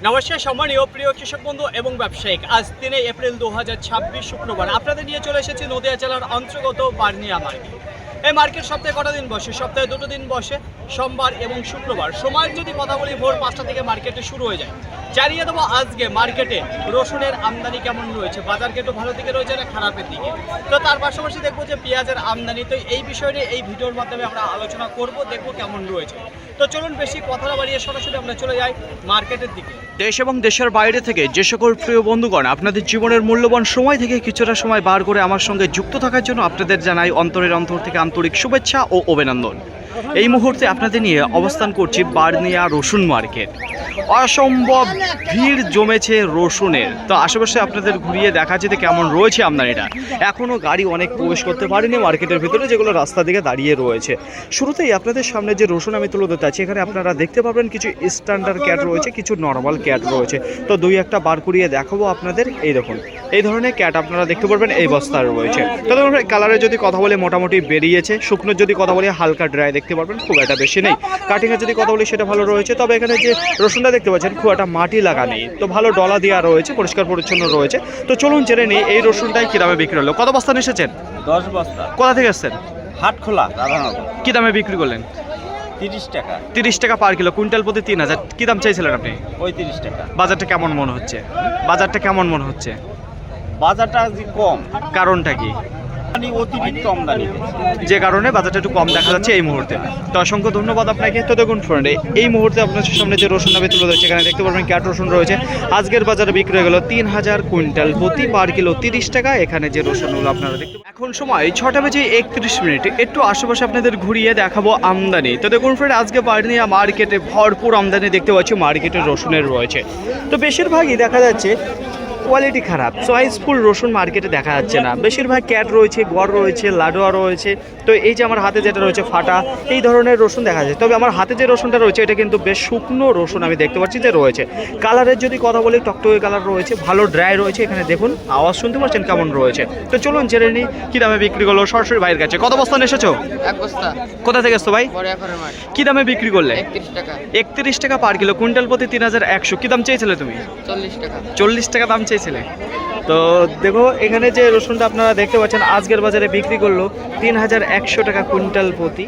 নমস্কার সম্মানীয় প্রিয় কৃষক বন্ধু এবং ব্যবসায়িক, আজ 3 এপ্রিল 2026 শুক্রবার আপনাদের নিয়ে চলে এসেছি নদিয়া জেলার অন্তর্গত বার্নিয়া মার্কেট। এই মার্কেট সপ্তাহে কটা দিন বসে? সপ্তাহে 2 দিন বসে, সোমবার এবং শুক্রবার। সময়ের যদি কথা বলি ভোর 5টা থেকে মার্কেটে শুরু হয়ে যায়। জানিয়ে দেবো আজকে মার্কেটে রসুনের আমদানি কেমন রয়েছে, বাজার একটু ভালো দিকে রয়েছে না খারাপের দিকে। তো তার পাশাপাশি দেখবো যে পেঁয়াজের আমদানি, তো এই বিষয় নিয়ে এই ভিডিওর মাধ্যমে আমরা আলোচনা করব, দেখবো কেমন রয়েছে। তো চলুন বেশি কথা না বাড়িয়ে সরাসরি আমরা চলে যাই মার্কেটের দিকে। দেশ এবং দেশের বাইরে থেকে যে সকল প্রিয় বন্ধুগণ আপনাদের জীবনের মূল্যবান সময় থেকে কিছুটা সময় বার করে আমার সঙ্গে যুক্ত থাকার জন্য আপনাদের জানাই অন্তরের অন্তর থেকে আন্তরিক শুভেচ্ছা ও অভিনন্দন। এই মুহূর্তে আপনাদের নিয়ে অবস্থান করছি বার্নিয়া রসুন মার্কেট। অসম্ভব ভিড় জমেছে রসুনের। তো আশেপাশে আপনাদের ঘুরিয়ে দেখা যেতে কেমন রয়েছে আমদানিটা। এখনও গাড়ি অনেক প্রবেশ করতে পারেনি মার্কেটের ভিতরে, যেগুলো রাস্তা দিকে দাঁড়িয়ে রয়েছে। শুরুতেই আপনাদের সামনে যে রসুন আমি তুলে ধরতে আছি, এখানে আপনারা দেখতে পাবেন কিছু স্ট্যান্ডার্ড ক্যাট রয়েছে, কিছু নর্মাল ক্যাট রয়েছে। তো দুই একটা বার করিয়ে দেখাবো আপনাদের। এই দেখুন, এই ধরনের ক্যাট আপনারা দেখতে পারবেন এই বস্তার রয়েছে। তো দেখুন কালারের যদি কথা বলে মোটামুটি বেরিয়েছে, শুকনোর যদি কথা বলি হালকা ড্রাই দেখতে পারবেন, খুব একটা বেশি নেই। কাটিংয়ের যদি কথা বলি সেটা ভালো রয়েছে। তবে এখানে যে রসুনটা দেখতে পাচ্ছেন খুব একটা মাটি লাগা নেই, তো ভালো ডলা দেওয়া রয়েছে, পরিষ্কার পরিচ্ছন্ন রয়েছে। তো চলুন জেনে নিই এই রসুনটাই কী দামে বিক্রি হলো। কত বস্তা নিয়ে এসেছেন? 10 বস্তা। কোথা থেকে এসেছেন? হাটখোলা রাধানগর। কী দামে বিক্রি করলেন? 30 টাকা। 30 টাকা পার কিলো, কুইন্টাল প্রতি 3000। কী দাম চাইছিলেন আপনি? 35 টাকা। বাজারটা কেমন মনে হচ্ছে? বাজারটা কেমন মনে হচ্ছে? বাজারটা আজকে কম, কারণটা কি? মানে অতিরিক্ত আমদানি, যে কারণে বাজারটা একটু কম দেখা যাচ্ছে এই মুহূর্তে। তো অসংখ্য ধন্যবাদ আপনাকে। তো দেখুন ফ্রেন্ড, এই মুহূর্তে আপনার সামনে যে রসুন আমি তুলে ধরছি, এখানে দেখতে পারবেন ক্যাট রসুন রয়েছে। আজকের বাজারে বিক্রি হয়ে গেল 3000 কুইন্টাল প্রতি পার কিলো 30 টাকা। এখানে যে রসুনগুলো আপনারা দেখতে, এখন সময় 6টা বেজে 31 মিনিট। একটু আশেপাশে আপনাদের ঘুরিয়ে দেখাবো আমদানি। তো দেখুন ফ্রেন্ড, আজকে বার্নিয়া মার্কেটে ভরপুর আমদানি দেখতে পাচ্ছি মার্কেটের রসুনের রয়েছে। তো বেশিরভাগই দেখা যাচ্ছে কোয়ালিটি খারাপ, চয়েসফুল রসুন মার্কেটে দেখা যাচ্ছে না। বেশিরভাগ ক্যাট রয়েছে, গড় রয়েছে, লাডোয়া রয়েছে। তো এই যে আমার হাতে যেটা রয়েছে ফাটা, এই ধরনের রসুন দেখা যাচ্ছে। তবে আমার হাতে যে রসুনটা রয়েছে এটা কিন্তু বেশ শুকনো রসুন আমি দেখতে পাচ্ছি যে রয়েছে। কালারের যদি কথা বলি টকটকে কালার রয়েছে, ভালো ড্রাই রয়েছে। এখানে দেখুন আওয়াজ শুনতে পাচ্ছেন কেমন রয়েছে। তো চলুন জেনে নিই কী দামে বিক্রি করলো সরাসরি ভাইয়ের কাছে। কত বস্তা এসেছো? 1 বস্তা। কোথা থেকে এসছো ভাই? কী দামে বিক্রি করলে? 31 টাকা। 31 টাকা পার কিলো, কুইন্টাল প্রতি 3100। কী দাম চেয়েছিলে তুমি? 40 টাকা। 40 টাকা দাম চেয়েছিলে। তো দেখো এখানে যে রসুনটা আপনারা দেখতে পাচ্ছেন আজকের বাজারে বিক্রি করলো 3100 টাকা কুইন্টাল প্রতি।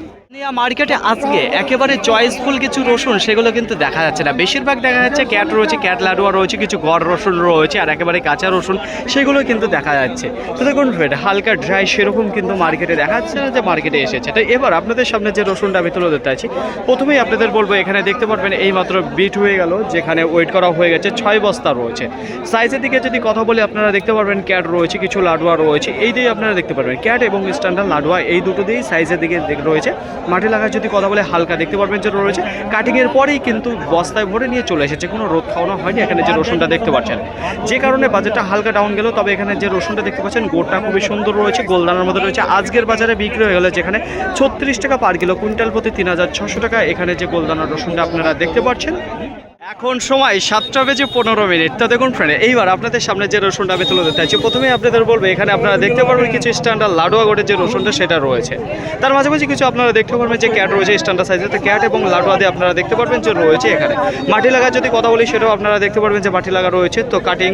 মার্কেটে আজকে একেবারে চয়েসফুল কিছু রসুন সেগুলো কিন্তু দেখা যাচ্ছে না। বেশিরভাগ দেখা যাচ্ছে ক্যাট রয়েছে, ক্যাট লাডুয়া রয়েছে, কিছু গড় রসুন রয়েছে, আর একেবারে কাঁচা রসুন সেগুলো কিন্তু দেখা যাচ্ছে। তো দেখুন হালকা ড্রাই সেরকম কিন্তু মার্কেটে দেখা যাচ্ছে না যে মার্কেটে এসেছে। তো এবার আপনাদের সামনে যে রসুনটা আমি তুলে ধরতে আছি, প্রথমেই আপনাদের বলবো এখানে দেখতে পারবেন এই মাত্র বিট হয়ে গেল, যেখানে ওয়েট করা হয়ে গেছে 6 বস্তা রয়েছে। সাইজের দিকে যদি কথা বলি আপনারা দেখতে পারবেন ক্যাট রয়েছে, কিছু লাডুয়া রয়েছে। এই দিয়ে আপনারা দেখতে পারবেন ক্যাট এবং স্ট্যান্ডার্ড লাডুয়া এই দুটো দিয়েই সাইজের দিকে রয়েছে। মাটি লাগা যদি কথা বলে হালকা দেখতে পারবেন যে রয়েছে। কাটিংয়ের পরেই কিন্তু বস্তায় ভরে নিয়ে চলে এসেছে, কোনো রোদ খাওয়ানো হয়নি। এখানে যে রসুনটা দেখতে পাচ্ছেন, যে কারণে বাজারটা হালকা ডাউন গেল। তবে এখানে যে রসুনটা দেখতে পাচ্ছেন গোড়টা খুবই সুন্দর রয়েছে, গোলদানার মধ্যে রয়েছে। আজকের বাজারে বিক্রি হয়ে গেল যেখানে 36 টাকা পার কিলো, কুইন্টাল প্রতি 3600 টাকা। এখানে যে গোলদানার রসুনটা আপনারা দেখতে পাচ্ছেন। এখন সময় 7টা বেজে 15 মিনিট। তো দেখুন ফ্রেন্ড, এইবার আপনাদের সামনে যে রসুনটা আমি তুলে ধরতে চাইছি, প্রথমেই আপনাদের বলবো এখানে আপনারা দেখতে পারবেন কিছু স্ট্যান্ডার্ড লাডুয়া গোটের যে রসুনটা সেটা রয়েছে। তার মাঝামাঝি কিছু আপনারা দেখতে পারবেন যে ক্যাট রয়েছে স্ট্যান্ডার্ড সাইজের। তো ক্যাট এবং লাডুয়া দিয়ে আপনারা দেখতে পারবেন যে রয়েছে। এখানে মাটি লাগা যদি কথা বলি সেটাও আপনারা দেখতে পারবেন যে মাটি লাগা রয়েছে। তো কাটিং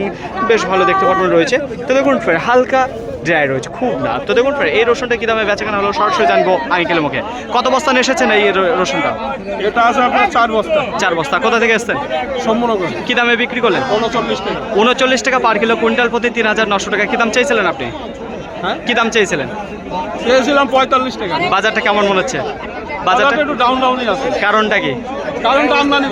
বেশ ভালো দেখতে পারবেন রয়েছে। তো দেখুন ফ্রেন্ড হালকা ড্রাই রয়েছে, খুব না। তো দেখুন ফ্রেন্ড এই রসুনটা কী দামে বেচাকেনা হলো সরাসরি জানবো আঙ্কেলের মুখে। কত বস্তা নিয়ে এসেছেন এই রসুনটা? এটা আছে আপনার 4 বস্তা। 4 বস্তা। কোথা থেকে এসেছেন? সম্পূর্ণ কী দামে বিক্রি করলেন? 39 টাকা। 39 টাকা পার কিলো, কুইন্টাল প্রতি 3900 টাকা। কী দাম চাইছিলেন আপনি? হ্যাঁ, কী দাম চাইছিলেন? চেয়েছিলাম 45 টাকা। বাজারটা কেমন মনে হচ্ছে? বাজারটা একটু ডাউনই আছে। কারণটা কি? কারণটা আমদানি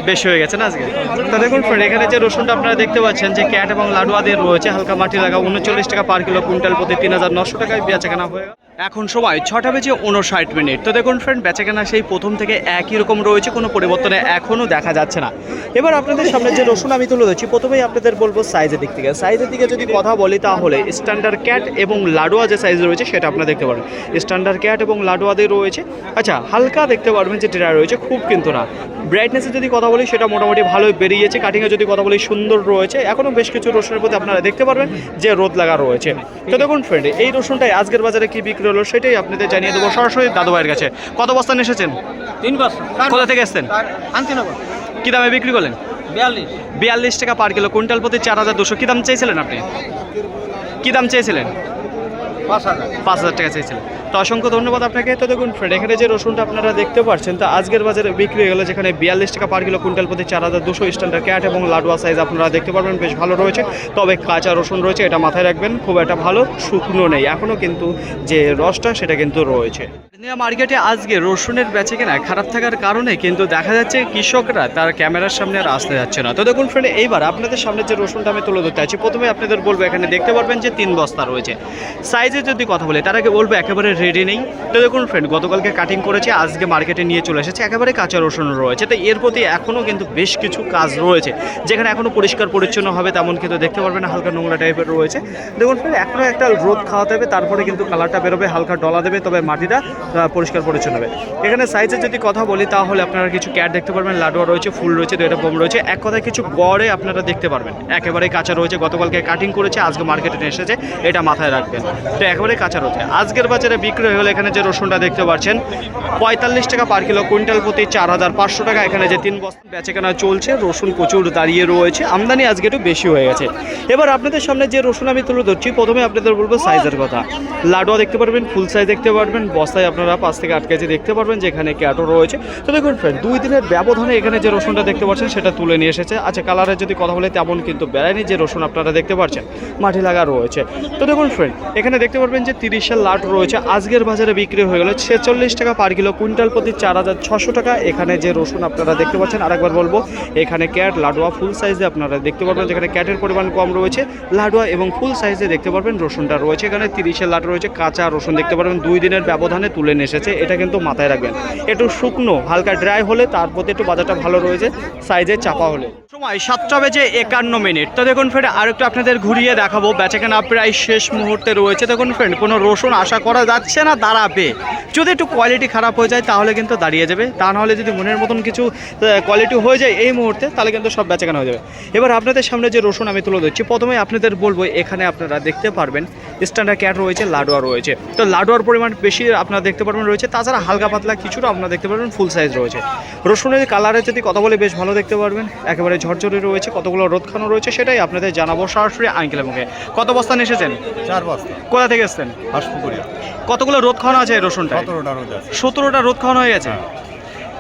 বেশি হয়ে গেছে না আজকে। তো দেখুন ফ্রেন্ড এখানে যে রসুনটা আপনারা দেখতে পাচ্ছেন যে ক্যাট এবং লাডুয়া দিয়ে রয়েছে, হালকা মাটি লাগা 39 টাকা পার কিলো, কুইন্টাল প্রতি 3900 টাকায় বেচাকেনা হয়ে। এখন সময় 6টা বেজে 59 মিনিট। তো দেখুন ফ্রেন্ড বেচাকেনা সেই প্রথম থেকে একই রকম রয়েছে, কোনো পরিবর্তনে এখনও দেখা যাচ্ছে না। এবার আপনাদের সামনে যে রসুন আমি তুলে ধরছি, প্রথমেই আপনাদের বলবো সাইজের দিক থেকে। সাইজের দিকে যদি কথা বলি তাহলে স্ট্যান্ডার্ড ক্যাট এবং লাডুয়া যে সাইজ রয়েছে সেটা আপনারা দেখতে পারেন। স্ট্যান্ডার্ড ক্যাট এবং লাডুয়া দিয়ে রয়েছে। আচ্ছা হালকা দেখতে পারবেন যে ড্রাই রয়েছে, খুব কিন্তু না। ব্রাইটনেসে যদি কথা বলি সেটা মোটামুটি ভালোই বেরিয়েছে। কাটিংয়ে যদি কথা বলি সুন্দর রয়েছে। এখনও বেশ কিছু রসুনের প্রতি আপনারা দেখতে পারবেন যে রোদ লাগা রয়েছে। তো দেখুন ফ্রেন্ড এই রসুনটাই আজকের বাজারে কি বিক্রি হলো সেটাই আপনাদের জানিয়ে দেবো সরাসরি দাদু ভাইয়ের কাছে। কত বস্তা এসেছেন? 3 বস্তা। কোথা থেকে এসেছেন? শান্তিনগর। কী দামে বিক্রি করলেন? 42 টাকা পার কিলো, কুইন্টাল প্রতি 4200। কী দাম চেয়েছিলেন আপনি? কী দাম চেয়েছিলেন? 5000 টাকা চেয়েছিলেন। তো অসংখ্য ধন্যবাদ আপনাকে। তো দেখুন ফ্রেন্ড, এখানে যে রসুনটা আপনারা দেখতে পাচ্ছেন তা আজকের বাজারে বিক্রি হয়ে গেলো, যেখানে 42 টাকা পার কিলো, কুইন্টাল প্রতি 4200। স্ট্যান্ডার্ড ক্যাট এবং লাডুয়া সাইজ আপনারা দেখতে পারবেন, বেশ ভালো রয়েছে। তবে কাঁচা রসুন রয়েছে, এটা মাথায় রাখবেন, খুব একটা ভালো শুকনো নেই এখনও, কিন্তু যে রসটা সেটা কিন্তু রয়েছে। মার্কেটে আজকে রসুনের বেচাকেনা খারাপ থাকার কারণে কিন্তু দেখা যাচ্ছে কৃষকরা তার ক্যামেরার সামনে আর আসতে যাচ্ছে না। তো দেখুন ফ্রেন্ড, এইবার আপনাদের সামনে যে রসুনটা আমি তুলে ধরতে আছি, প্রথমে আপনাদের বলবো এখানে দেখতে পারবেন যে 3 বস্তা রয়েছে। সাইজে যদি কথা বলি তার আগে বলবো একেবারে রেডি নেই। তো দেখুন ফ্রেন্ড, গতকালকে কাটিং করেছে, আজকে মার্কেটে নিয়ে চলে এসেছে, একেবারে কাঁচা রসুন রয়েছে। তো এর প্রতি এখনও কিন্তু বেশ কিছু কাজ রয়েছে, যেখানে এখনও পরিষ্কার পরিচ্ছন্ন হবে তেমন কিন্তু দেখতে পারবেন না, হালকা নোংরা টাইপের রয়েছে। দেখুন ফ্রেন্ড, এখনও একটা রোদ খাওয়াতে হবে, তারপরে কিন্তু কালারটা বেরোবে, হালকা ডলা দেবে, তবে মাটিটা পরিষ্কার পরিচ্ছন্ন হবে। এখানে সাইজের যদি কথা বলি তাহলে আপনারা কিছু ক্যাট দেখতে পারবেন, লাডুয়া রয়েছে, ফুল রয়েছে, দুইটা বোম রয়েছে। এক কথায় কিছু গড়ে আপনারা দেখতে পারবেন, একেবারেই কাঁচা রয়েছে, গতকালকে কাটিং করেছে, আজকে মার্কেটে নিয়ে এসেছে, এটা মাথায় রাখবেন। তো একেবারে কাঁচা রয়েছে। আজকের বাজারে বিক্রি হলো এখানে যে রসুনটা দেখতে পাচ্ছেন 45 টাকা পার কিলো, কুইন্টাল প্রতি 4500 টাকা। এখানে যে 3 বস্তা বেচাকেনা চলছে, রসুন প্রচুর দাঁড়িয়ে রয়েছে, আমদানি আজকে একটু বেশি হয়ে গেছে। এবার আপনাদের সামনে যে রসুন আমি তুলে ধরছি, প্রথমে আপনাদের বলবো সাইজের কথা। লাডুয়া দেখতে পারবেন, ফুল সাইজ দেখতে পারবেন, বস্তায় আপনারা 5 থেকে 8 কেজি দেখতে পারবেন, যেখানে ক্যাটও রয়েছে। তো দেখুন ফ্রেন্ড, 2 দিনের ব্যবধানে এখানে যে রসুনটা দেখতে পাচ্ছেন সেটা তুলে নিয়ে এসেছে। আচ্ছা, কালারের যদি কথা বলে তেমন কিন্তু বেড়ায়নি, যে রসুন আপনারা দেখতে পাচ্ছেন মাটি লাগা রয়েছে। তো দেখুন ফ্রেন্ড, এখানে দেখতে পারবেন যে 30-এর লাট রয়েছে, আজকের বাজারে বিক্রি হয়ে গেল 46 টাকা পার কিলো, কুইন্টাল প্রতি 4600 টাকা। এখানে যে রসুন আপনারা দেখতে পাচ্ছেন, আরেকবার বলবো, এখানে ক্যাট, লাডুয়া, ফুল সাইজে আপনারা দেখতে পারবেন, যেখানে ক্যাটের পরিমাণ কম রয়েছে, লাডুয়া এবং ফুল সাইজে দেখতে পারবেন রসুনটা রয়েছে। এখানে 30-এর লাট রয়েছে, কাঁচা রসুন দেখতে পারবেন, 2 দিনের ব্যবধানে তুলে নিয়ে এসেছে, এটা কিন্তু মাথায় রাখবেন। একটু শুকনো হালকা ড্রাই হলে তার প্রতি একটু বাজারটা ভালো রয়েছে, সাইজে চাপা হলে। সময় 7:51। তো দেখুন ফ্রেন্ড, আরেকটু আপনাদের ঘুরিয়ে দেখাবো, বেচাকেনা প্রায় শেষ মুহূর্তে রয়েছে। দেখুন ফ্রেন্ড, কোনো রসুন আশা করা যাচ্ছে না দাঁড়াবে, যদি একটু কোয়ালিটি খারাপ হয়ে যায় তাহলে কিন্তু দাঁড়িয়ে যাবে, তা নাহলে যদি মনের মতন কিছু কোয়ালিটি হয়ে যায় এই মুহূর্তে, তাহলে কিন্তু সব বেচাকেনা হয়ে যাবে। এবার আপনাদের সামনে যে রসুন আমি তুলে ধরছি, প্রথমে আপনাদের বলবো এখানে আপনারা দেখতে পারবেন স্ট্যান্ডার্ড ক্যাট রয়েছে, লাডুয়া রয়েছে। তো লাডুয়ার পরিমাণ বেশি আপনারা দেখতে পারবেন রয়েছে, তাছাড়া হালকা পাতলা কিছুটা আপনারা দেখতে পারবেন ফুল সাইজ রয়েছে। রসুনের কালারের যদি কথা বলে বেশ ভালো দেখতে পারবেন, একেবারে ঝরঝরে রয়েছে, কতগুলো রোদ খানো রয়েছে সেটাই আপনাদের জানাবো সরাসরি আঙ্কেলের মুখে। কত বস্তা নিয়ে এসেছেন? 4 বস্তা। কোথা থেকে এসেছেন? হাসপুকুরিয়া। কতগুলো রোদ খাওয়ানো আছে এই রসুনটা? 17টা রোদ আছে। 17টা রোদ খাওয়ানো হয়ে গেছে।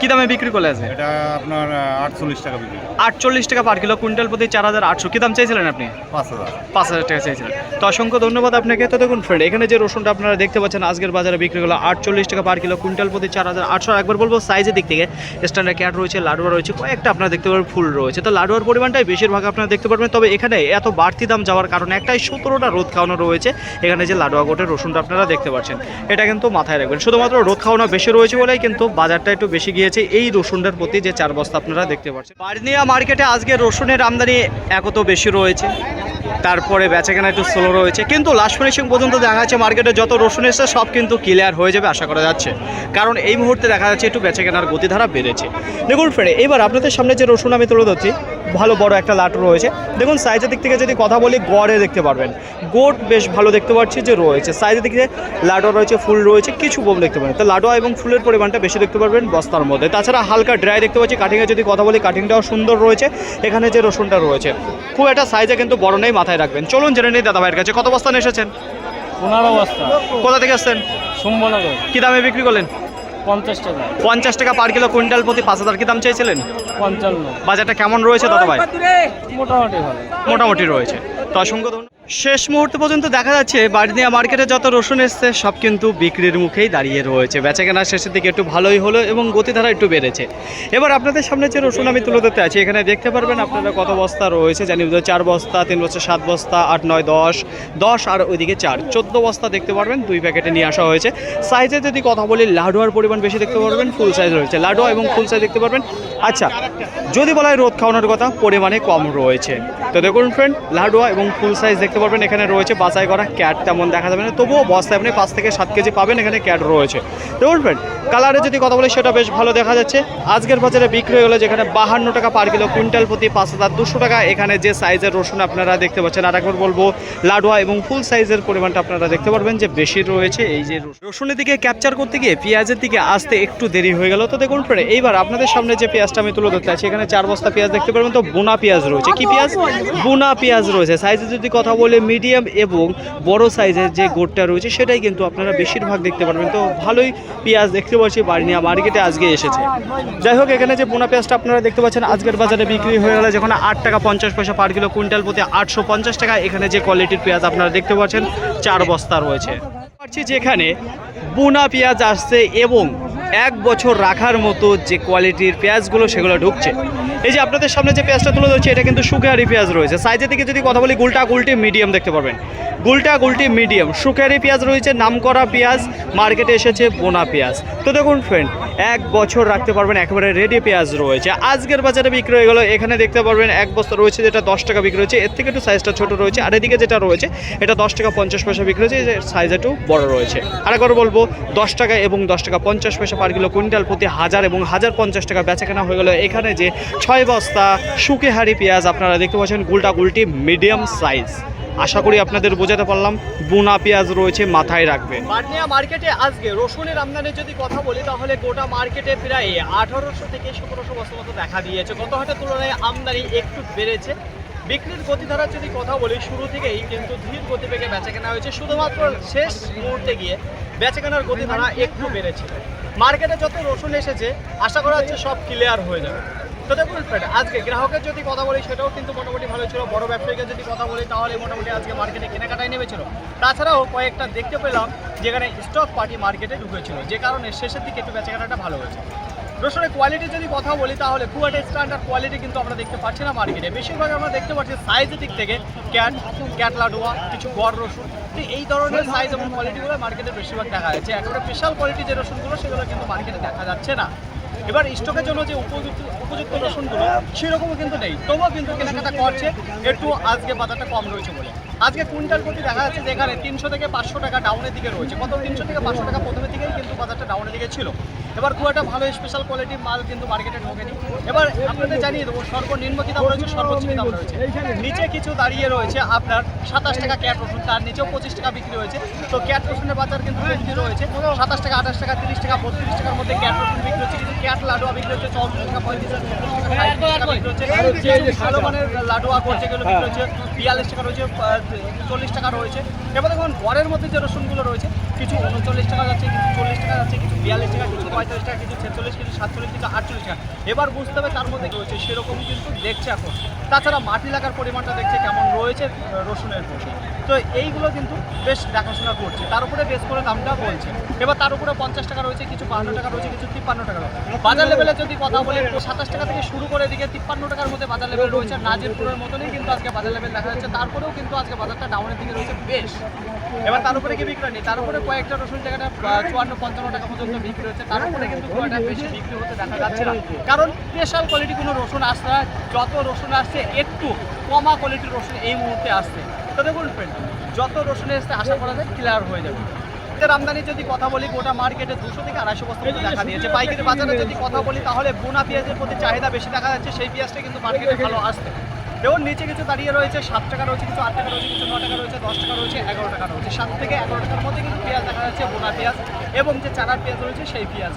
কি দামে বিক্রি করলে আছে? এটা আপনার 48 টাকা বিক্রি। 48 টাকা পার কিলো, কুইন্টাল প্রতি 4800। কি দাম চাইছিলেন আপনি? 5000 টাকা চাইছিলেন। তো অসংখ্য ধন্যবাদ আপনাকে। তো দেখুন ফ্রেন্ড, এখানে যে রসুনটা আপনারা দেখতে পাচ্ছেন আজকের বাজারে বিক্রি হলো 48 টাকা পার কিলো, কুইন্টাল প্রতি 4800। একবার বলবো সাইজের দিক থেকে স্ট্যান্ডার্ড ক্যাট রয়েছে, লাডুয়া রয়েছে, কয়েকটা আপনারা দেখতে পারবেন ফুল রয়েছে। তো লাডুয়ার পরিমাণটাই বেশিরভাগ আপনারা দেখতে পারবেন, তবে এখানে এত বাড়তি দাম যাওয়ার কারণে একটাই 17টা রোদ খাওয়ানো রয়েছে। এখানে যে লাডুয়া গোটের রসুনটা আপনারা দেখতে পাচ্ছেন, এটা কিন্তু মাথায় রাখবেন, শুধুমাত্র রোদ খাওয়ানো বেশি রয়েছে বলেই কিন্তু বাজারটা একটু বেশি গিয়েছে এই রসুনটার প্রতি, যে 4 বস্তা আপনারা দেখতে পাচ্ছেন। বার্নিয়া মার্কেটে আজকে রসুনের আমদানি একত বেশি রয়েছে, তারপরে বেচাকেনা একটু স্লো রয়েছে, কিন্তু লাস্ট ফিনিশিং পর্যন্ত দেখা যাচ্ছে মার্কেটে যত রসুন এসছে সব কিন্তু ক্লিয়ার হয়ে যাবে আশা করা যাচ্ছে, কারণ এই মুহূর্তে দেখা যাচ্ছে একটু বেচাকেনার গতিধারা বেড়েছে। দেখুন ফ্রেন্ড, এবার আপনাদের সামনে যে রসুন আমি তুলে ধরছি, ভালো বড় একটা লাট রয়েছে। দেখুন সাইজের দিক থেকে যদি কথা বলি, গড়ে দেখতে পারবেন, গোট বেশ ভালো দেখতে পাচ্ছি যে রয়েছে। সাইজের দিক থেকে লাডুয়া রয়েছে, ফুল রয়েছে, কিছু বোম দেখতে পাবেন। তো লাডুয়া এবং ফুলের পরিমাণটা বেশি দেখতে পারবেন বস্তার মধ্যে। তাছাড়া হালকা ড্রাই দেখতে পাচ্ছি। কাটিংয়ে যদি কথা বলি, কাটিংটাও সুন্দর রয়েছে। এখানে যে রসুনটা রয়েছে খুব একটা সাইজে কিন্তু বড় নেই, মাথায় রাখবেন। চলুন জেনে নিই দাদা ভাইয়ের কাছে, কত বস্তা নিয়ে এসেছেন? 15 বস্তা। কোথা থেকে আসছেন? সোমবারনগর। কী দামে বিক্রি করলেন? 50 টাকা। 50 টাকা পার কিলো, কুইন্টাল প্রতি 5000। কি দাম চাইছিলেন? 55। বাজারটা কেমন রয়েছে দাদা ভাই? মোটামুটি ভালো। মোটামুটি রয়েছে। তো অসংখ্য ধন্যবাদ। শেষ মুহূর্তে পর্যন্ত দেখা যাচ্ছে বার্নিয়া মার্কেটে যত রসুন এসছে সব কিন্তু বিক্রির মুখেই দাঁড়িয়ে রয়েছে। বেচাকেনা শেষের দিকে একটু ভালোই হলো এবং গতিধারা একটু বেড়েছে। এবার আপনাদের সামনে যে রসুন আমি তুলে ধরতে আছি, এখানে দেখতে পারবেন আপনারা কত বস্তা রয়েছে। জানি 4 বস্তা, 3 বস্তা, 7 বস্তা, 8, 9, 10 আর ওইদিকে 4, 14 বস্তা দেখতে পারবেন। 2 প্যাকেটে নিয়ে আসা হয়েছে। সাইজে যদি কথা বলি, লাডুয়ার পরিমাণ বেশি দেখতে পারবেন, ফুল সাইজ রয়েছে। লাডুয়া এবং ফুল সাইজ দেখতে পারবেন। আচ্ছা, যদি বলা হয় রোদ খাওয়ানোর কথা, পরিমাণে কম রয়েছে। তো দেখুন ফ্রেন্ড, লাডুয়া এবং ফুল সাইজ দেখতে দেখতে পারবেন এখানে রয়েছে বাছাই করা ক্যাট, তেমন দেখা যাবে না, তবুও বস্তায় আপনি 5 থেকে 7 কেজি পাবেন, এখানে ক্যাট রয়েছে। দেখুন ফ্রেন্ড, কালারে যদি কথা বলি সেটা বেশ ভালো দেখা যাচ্ছে। আজকের বাজারে বিক্রি হয়ে গেলো যেখানে 52 টাকা পার কিলো, কুইন্টাল প্রতি 5200 টাকা। এখানে যে সাইজের রসুন আপনারা দেখতে পাচ্ছেন, আর একবার বলবো লাডুয়া এবং ফুল সাইজের পরিমাণটা আপনারা দেখতে পারবেন যে বেশি রয়েছে। এই যে রসুনের দিকে ক্যাপচার করতে গিয়ে পেঁয়াজের দিকে আসতে একটু দেরি হয়ে গেল। তো দেখুন ফ্রেন্ড, এইবার আপনাদের সামনে যে পেঁয়াজটা আমি তুলে ধরতে আছি, এখানে 4 বস্তা পেঁয়াজ দেখতে পারবেন। তো বোনা পেঁয়াজ রয়েছে। কি পেঁয়াজ? বোনা পেঁয়াজ রয়েছে। সাইজের যদি কথা বলি মিডিয়াম এবং বড় সাইজের যে গোটটা রয়েছে সেটাই কিন্তু আপনারা বেশিরভাগ দেখতে পারবেন। তো ভালোই পেঁয়াজ দেখতে পাচ্ছি বাড়িয়া মার্কেটে আজকে এসেছে। যাই হোক, এখানে যে বোনা পেঁয়াজটা আপনারা দেখতে পাচ্ছেন আজকের বাজারে বিক্রি হয়ে গেল যেখানে 8 টাকা 50 পয়সা পার কিলো, কুইন্টাল প্রতি 850 টাকা। এখানে যে কোয়ালিটির পেঁয়াজ আপনারা দেখতে পাচ্ছেন 4 বস্তা রয়েছে। পাচ্ছি যেখানে বোনা পেঁয়াজ আসছে এবং 1 বছর রাখার মতো যে কোয়ালিটির পেঁয়াজগুলো সেগুলো ঢুকছে। এই যে আপনাদের সামনে যে পেঁয়াজটা তুলে ধরছে এটা কিন্তু সুখেহারি পেঁয়াজ রয়েছে। সাইজের দিকে যদি কথা বলি গুলটা গুলটি মিডিয়াম দেখতে পারবেন, গুলটা গুলটি মিডিয়াম সুখেহারি পেঁয়াজ রয়েছে। নামকরা পেঁয়াজ, মার্কেটে এসেছে বোনা পেঁয়াজ। তো দেখুন ফ্রেন্ড, 1 বছর রাখতে পারবেন, একেবারে রেডি পেঁয়াজ রয়েছে। আজকের বাজারে বিক্রি হয়ে গেল এখানে দেখতে পারবেন 1 বস্তা রয়েছে যেটা 10 টাকা বিক্রি হচ্ছে, এর থেকে একটু সাইজটা ছোট রয়েছে। আর এদিকে যেটা রয়েছে এটা 10 টাকা 50 পয়সা বিক্রি হচ্ছে, সাইজ একটু বড় রয়েছে। আরেকবার বলবো 10 টাকা এবং 10 টাকা 50 পয়সা পার কিলো, কুইন্টাল প্রতি 1000 এবং 1050 টাকা বেচা কেনা হয়ে গেল। এখানে যে 6 বস্তা সুখেহারি পেঁয়াজ আপনারা দেখতে পাচ্ছেন গুলটা গুলটি মিডিয়াম সাইজ। আশা করি আপনাদের বোঝাতে পারলাম। বোনা পেঁয়াজ রয়েছে, মাথায় রাখবেন। বার্নিয়া মার্কেটে আজকে রসুনের আমদানির যদি কথা বলি তাহলে গোটা মার্কেটে প্রায় 1800 থেকে 1700 বস্তা মতো দেখা দিয়েছে। গত হাটের তুলনায় আমদানি একটু বেড়েছে। বিক্রির গতিধারার যদি কথা বলি শুরু থেকেই কিন্তু ধীর গতিবেগে বেচা কেনা হয়েছে, শুধুমাত্র শেষ মুহূর্তে গিয়ে বেচা কেনার গতিধারা একটু বেড়েছে। মার্কেটে যত রসুন এসেছে আশা করা হচ্ছে সব ক্লিয়ার হয়ে যাবে। তো দেখুন ফ্রেন্ড, আজকে গ্রাহকের যদি কথা বলি সেটাও কিন্তু মোটামুটি ভালো ছিল। বড় ব্যবসায়ীকে যদি কথা বলি তাহলে মোটামুটি আজকে মার্কেটে কেনাকাটায় নেমেছিল। তাছাড়াও কয়েকটা দেখতে পেলাম যেখানে স্টক পার্টি মার্কেটে ঢুকেছিল, যে কারণে শেষের দিকে একটু বেচাকেনাটা ভালো হয়েছে। রসুনের কোয়ালিটি যদি কথা বলি তাহলে খুব একটা স্ট্যান্ডার্ড কোয়ালিটি কিন্তু আমরা দেখতে পাচ্ছি না মার্কেটে। বেশিরভাগ আমরা দেখতে পাচ্ছি সাইজের দিক থেকে ক্যাট লাডুয়া, কিছু গড় রসুন, এই ধরনের সাইজ এবং কোয়ালিটিগুলো মার্কেটে বেশিরভাগ দেখা যাচ্ছে। একেবারে স্পেশাল কোয়ালিটি যে রসুনগুলো সেগুলো কিন্তু মার্কেটে দেখা যাচ্ছে না। এবার স্টকের জন্য যে উপযুক্ত রসুনগুলো সেরকমও কিন্তু নেই, তবুও কিন্তু কেনাকাটা করছে একটু। আজকে বাজারটা কম রয়েছে বলে আজকে কুইন্টাল প্রতি দেখা যাচ্ছে যেখানে 300 থেকে 500 টাকা ডাউনের দিকে রয়েছে। কত 300 থেকে 500 টাকা প্রথমের দিকেই কিন্তু বাজারটা ডাউনের দিকে ছিল। এবার খুব একটা ভালো স্পেশাল কোয়ালিটির মাল কিন্তু মার্কেটে ঢোকেনি। এবার আপনাদের জানিয়ে দেবো সর্বনিম্ন কি দাম রয়েছে, সর্বোচ্চ কি দাম রয়েছে। নিচে কিছু দাঁড়িয়ে রয়েছে আপনার 27 টাকা ক্যাট রসুন, তার নিচেও 25 টাকা বিক্রি হয়েছে। তো ক্যাট রসুনের বাজার কিন্তু বিক্রি রয়েছে 27 টাকা, 28 টাকা, 30 টাকা, 32 টাকার মধ্যে ক্যাট রসুন বিক্রি হচ্ছে। কিন্তু ক্যাট লাডুয়া বিক্রি হচ্ছে 34 টাকা, 35 টাকা বিক্রি হচ্ছে। যে ভালো মানের লাডুয়া করছে গেলে বিক্রি হচ্ছে 42 টাকা রয়েছে, 40 টাকা রয়েছে। এবার দেখুন ঘরের মধ্যে যে রসুনগুলো রয়েছে কিছু 39 টাকা যাচ্ছে, কিছু 40 টাকা যাচ্ছে, কিছু 42 টাকা, কিছু 45 টাকা, কিছু 46, কিছু 47, কিছু 48 টাকা। এবার বুঝতে হবে তার মধ্যে রয়েছে সেরকম কিন্তু দেখছে এখন। তাছাড়া মাটি লাগার পরিমাণটা দেখছে কেমন রয়েছে রসুনের প্রতি। তো এইগুলো কিন্তু বেশ দেখাশোনা করছে, তার উপরে বেশ করে দামটা বলছে। এবার তার উপরে 50 টাকা রয়েছে, কিছু 52 টাকা রয়েছে, কিছু 53 টাকা রয়েছে। বাজার লেভেলে যদি কথা বলি 27 টাকা থেকে শুরু করে দিকে 53 টাকার মধ্যে বাজার লেভেল রয়েছে। নাজিরপুরের মতনই কিন্তু আজকে বাজার লেভেল দেখা যাচ্ছে, তারপরেও কিন্তু আজকে বাজারটা ডাউনের দিকে রয়েছে বেশ। এবার তার উপরে কি বিক্রি নেই, তার উপরে কয়েকটা রসুন জায়গাটা 54-55 টাকা পর্যন্ত বিক্রি হচ্ছে, তার উপরে কিন্তু খুব একটা বেশি বিক্রি হতে দেখা যাচ্ছে না। কারণ স্পেশাল কোয়ালিটি কোনো রসুন আসছে না, যত রসুন আসছে একটু কমা কোয়ালিটির রসুন এই মুহূর্তে আসছে। তো দেখুন ফ্রেন্ড, যত রসুন এসছে আশা করা যায় ক্লিয়ার হয়ে যাবে। আমদানি যদি কথা বলি গোটা মার্কেটে 200 থেকে 250 বস্তা মতো দেখা দিয়েছে। পাইকারি বাজারে যদি কথা বলি তাহলে বোনা পেঁয়াজের প্রতি চাহিদা বেশি দেখা যাচ্ছে, সেই পেঁয়াজটা কিন্তু মার্কেটে ভালো আসছে। দেখুন নিচে কিছু দাঁড়িয়ে রয়েছে 7 টাকা রয়েছে, কিছু 8 টাকা রয়েছে, কিছু 9 টাকা রয়েছে, 10 টাকা রয়েছে, 11 টাকা রয়েছে। 7 থেকে 11 টাকার মধ্যে কিন্তু পেঁয়াজ দেখা যাচ্ছে, বোনা পেঁয়াজ এবং যে চারার পেঁয়াজ রয়েছে সেই পেঁয়াজ।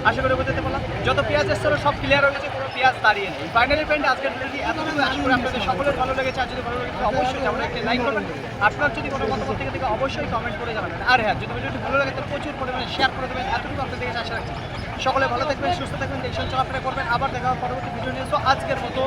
আশা করি বুঝতে পারলাম যত পেঁয়াজ এসছিল সব ক্লিয়ার হয়ে গেছে, কোনো পেঁয়াজ দাঁড়িয়ে নেই। ফাইনালি ফ্রেন্ড, আজকের ভিডিওটি এতটুকু। আশা করি আপনাদের সকলের ভালো লেগেছে। আর যদি ভালো লেগেছে অবশ্যই যেমন একটা লাইক করবেন। আপনার যদি কোনো মতামত থেকে অবশ্যই কমেন্ট করে জানাবেন। আর হ্যাঁ, যদি ভিডিওটি ভালো লাগে তাহলে প্রচুর পরিমাণে শেয়ার করে দেবেন। এতটুকু আপনাদের কাছে আশা রাখছি। সকলে ভালো থাকবেন, সুস্থ থাকবেন, দেখছেন চলাফেরা করবেন। আবার দেখা হবে পরবর্তী ভিডিও নিয়ে। তো আজকের মতো